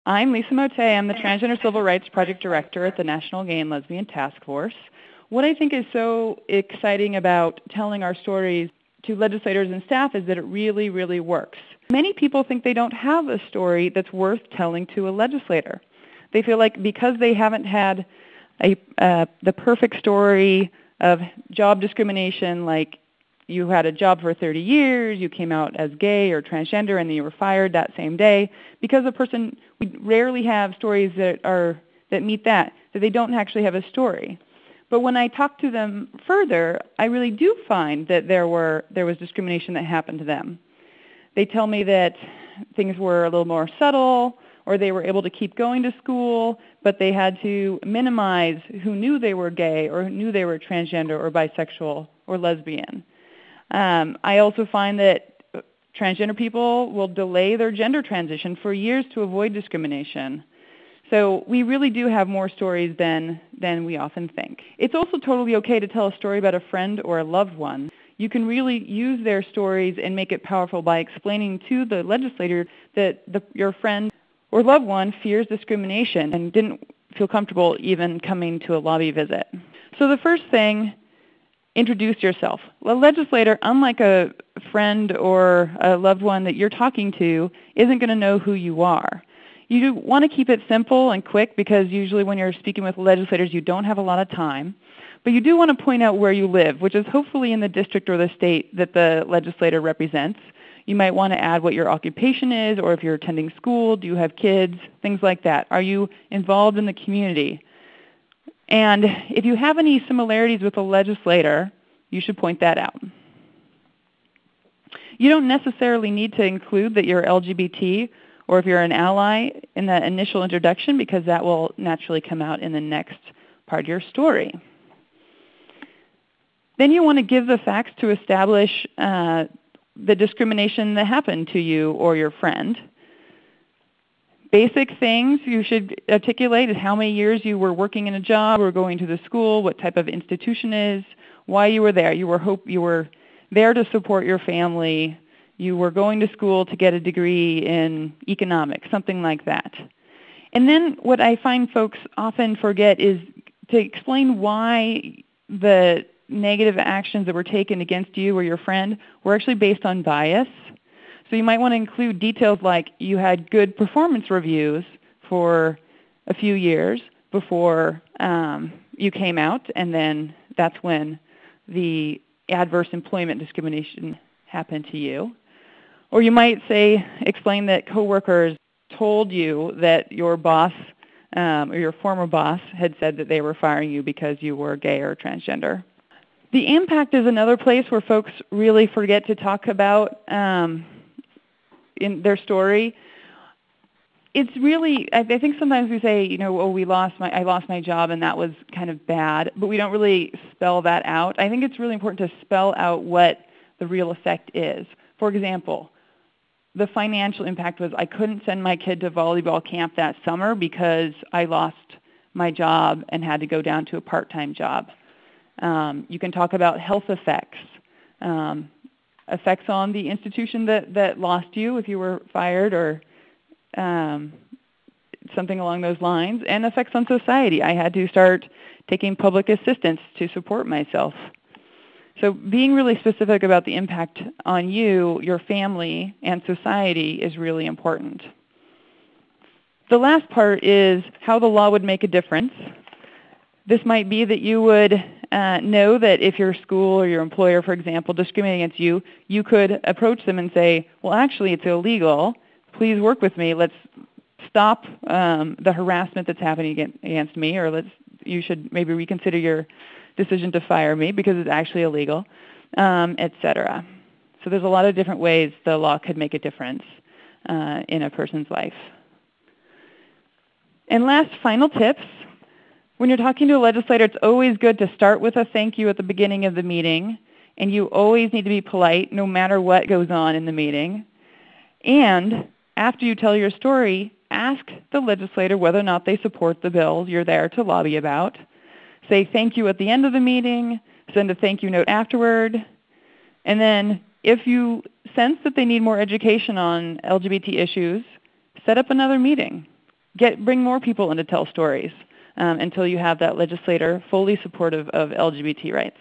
I'm Lisa Mote. I'm the Transgender Civil Rights Project Director at the National Gay and Lesbian Task Force. What I think is so exciting about telling our stories to legislators and staff is that it really, really works. Many people think they don't have a story that's worth telling to a legislator. They feel like because they haven't had the perfect story of job discrimination, like you had a job for 30 years, you came out as gay or transgender, and then you were fired that same day. Because we rarely have stories that meet that they don't actually have a story. But when I talk to them further, I really do find that there was discrimination that happened to them. They tell me that things were a little more subtle, or they were able to keep going to school, but they had to minimize who knew they were gay or who knew they were transgender or bisexual or lesbian. I also find that transgender people will delay their gender transition for years to avoid discrimination. So we really do have more stories than we often think. It's also totally okay to tell a story about a friend or a loved one. You can really use their stories and make it powerful by explaining to the legislator that your friend or loved one fears discrimination and didn't feel comfortable even coming to a lobby visit. So the first thing, introduce yourself. A legislator, unlike a friend or a loved one that you're talking to, isn't going to know who you are. You want to keep it simple and quick because usually when you're speaking with legislators, you don't have a lot of time. But you do want to point out where you live, which is hopefully in the district or the state that the legislator represents. You might want to add what your occupation is, or if you're attending school, do you have kids, things like that. Are you involved in the community? And if you have any similarities with a legislator, you should point that out. You don't necessarily need to include that you're LGBT or if you're an ally in the initial introduction, because that will naturally come out in the next part of your story. Then you want to give the facts to establish the discrimination that happened to you or your friend. Basic things you should articulate is how many years you were working in a job or going to the school, what type of institution is, why you were there. You were there to support your family. You were going to school to get a degree in economics, something like that. And then what I find folks often forget is to explain why the negative actions that were taken against you or your friend were actually based on bias. So you might want to include details like you had good performance reviews for a few years before you came out, and then that's when the adverse employment discrimination happened to you. Or you might explain that coworkers told you that your boss or your former boss had said that they were firing you because you were gay or transgender. The impact is another place where folks really forget to talk about in their story. It's really, I think sometimes we say, oh, I lost my job and that was kind of bad, but we don't really spell that out. I think it's really important to spell out what the real effect is. For example, the financial impact was I couldn't send my kid to volleyball camp that summer because I lost my job and had to go down to a part-time job. You can talk about health effects, effects on the institution that lost you if you were fired or something along those lines, and effects on society. I had to start taking public assistance to support myself. So being really specific about the impact on you, your family, and society is really important. The last part is how the law would make a difference. This might be that you would know that if your school or your employer, for example, discriminating against you, you could approach them and say, well, actually, it's illegal. Please work with me. Let's stop the harassment that's happening against me, or you should maybe reconsider your decision to fire me because it's actually illegal, etc. So there's a lot of different ways the law could make a difference in a person's life. And last, final tips. When you're talking to a legislator, it's always good to start with a thank you at the beginning of the meeting, and you always need to be polite no matter what goes on in the meeting. And after you tell your story, ask the legislator whether or not they support the bills you're there to lobby about. Say thank you at the end of the meeting, send a thank you note afterward, and then if you sense that they need more education on LGBT issues, set up another meeting. bring more people in to tell stories until you have that legislator fully supportive of LGBT rights.